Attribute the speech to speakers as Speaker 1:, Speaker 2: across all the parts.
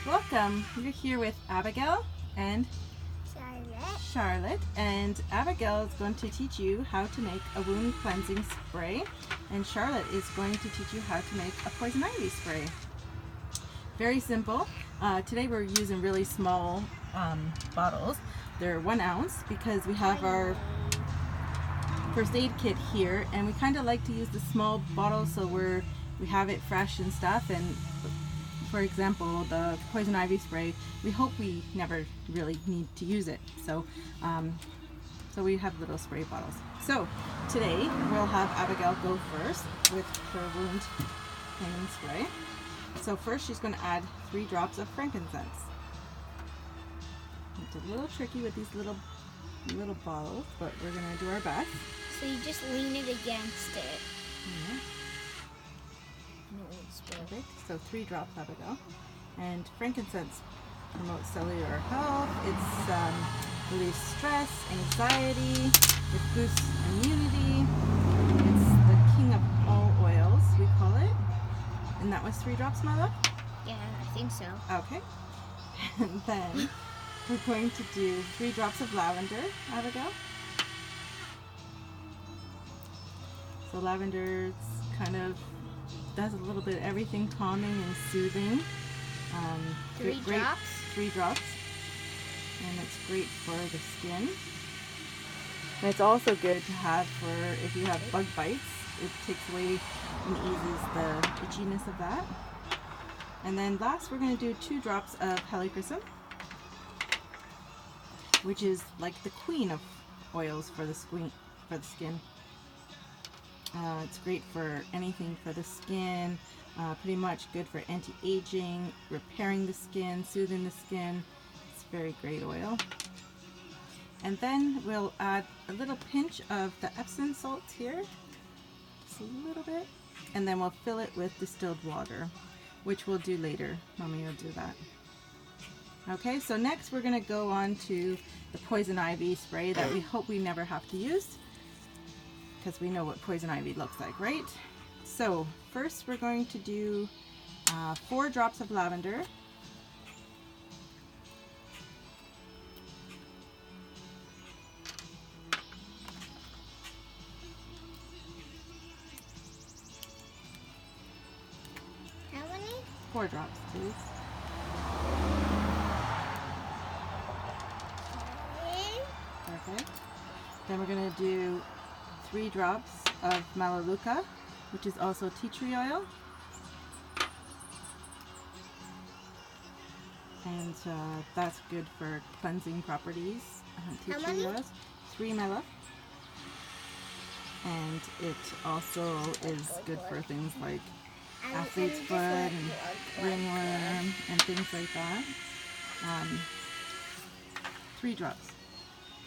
Speaker 1: Welcome. You're here with Abigail and Charlotte, and Abigail is going to teach you how to make a wound cleansing spray, and Charlotte is going to teach you how to make a poison ivy spray. Very simple. Today we're using really small bottles. They're 1 ounce because we have our first aid kit here, and we kind of like to use the small bottles so we have it fresh and stuff. And for example, the poison ivy spray, we hope we never really need to use it. So we have little spray bottles. So today we'll have Abigail go first with her wound cleaning spray. So first she's going to add 3 drops of frankincense. It's a little tricky with these little bottles, but we're going to do our best.
Speaker 2: So you just lean it against it.
Speaker 1: Yeah. Perfect. So 3 drops, Abigail. And frankincense promotes cellular health. It's relieves stress, anxiety. It boosts immunity. It's the king of all oils, we call it. And that was 3 drops, my love?
Speaker 2: Yeah, I think so.
Speaker 1: Okay. And then we're going to do 3 drops of lavender, Abigail. So lavender kind of does a little bit of everything, calming and soothing.
Speaker 2: 3 drops?
Speaker 1: 3 drops. And it's great for the skin. And it's also good to have for if you have bug bites. It takes away and eases the itchiness of that. And then last we're going to do 2 drops of helichrysum, which is like the queen of oils for the skin. It's great for anything for the skin, pretty much good for anti-aging, repairing the skin, soothing the skin. It's a very great oil. And then we'll add a little pinch of the Epsom salts here, just a little bit, and then we'll fill it with distilled water, which we'll do later. Mommy will do that. Okay, so next we're going to go on to the poison ivy spray that we hope we never have to use, because we know what poison ivy looks like, right? So first we're going to do 4 drops of lavender.
Speaker 2: How many?
Speaker 1: 4 drops, please. Perfect. Then we're going to do 3 drops of melaleuca, which is also tea tree oil. And that's good for cleansing properties. Tea
Speaker 2: How
Speaker 1: tree
Speaker 2: many?
Speaker 1: oils. 3, my love. And it also is good for things like athlete's foot and ringworm and things like that. 3 drops.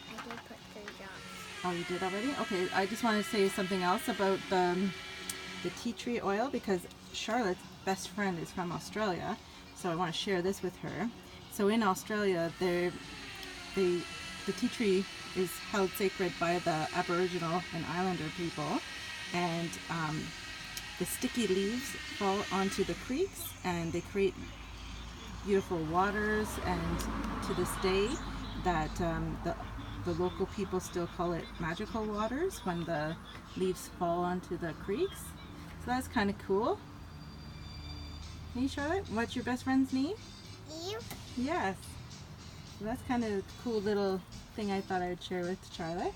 Speaker 2: I did put 3 drops.
Speaker 1: Oh, you did already? Okay, I just want to say something else about the tea tree oil, because Charlotte's best friend is from Australia, so I want to share this with her. So in Australia, the tea tree is held sacred by the Aboriginal and Islander people, and the sticky leaves fall onto the creeks, and they create beautiful waters, and to this day, that the local people still call it magical waters when the leaves fall onto the creeks. So that's kind of cool. Hey Charlotte, what's your best friend's name?
Speaker 2: Eve?
Speaker 1: Yes. So that's kind of a cool little thing I thought I'd share with Charlotte.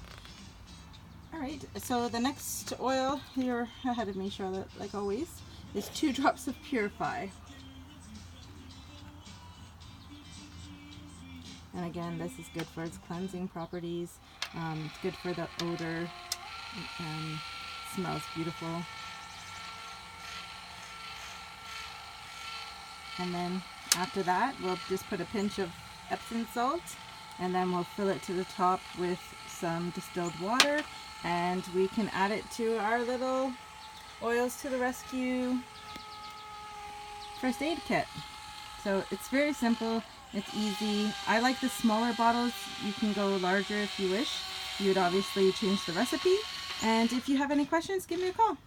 Speaker 1: Alright, so the next oil, you're ahead of me Charlotte, like always, is 2 drops of Purify. And again, this is good for its cleansing properties. It's good for the odor. Smells beautiful. And then after that, we'll just put a pinch of Epsom salt, and then we'll fill it to the top with some distilled water, and we can add it to our little oils to the rescue first aid kit. So it's very simple. It's easy. I like the smaller bottles. You can go larger if you wish. You would obviously change the recipe. And if you have any questions, give me a call.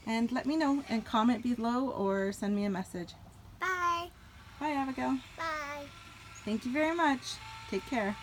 Speaker 1: And let me know and comment below or send me a message.
Speaker 2: Bye.
Speaker 1: Bye, Abigail.
Speaker 2: Bye.
Speaker 1: Thank you very much. Take care.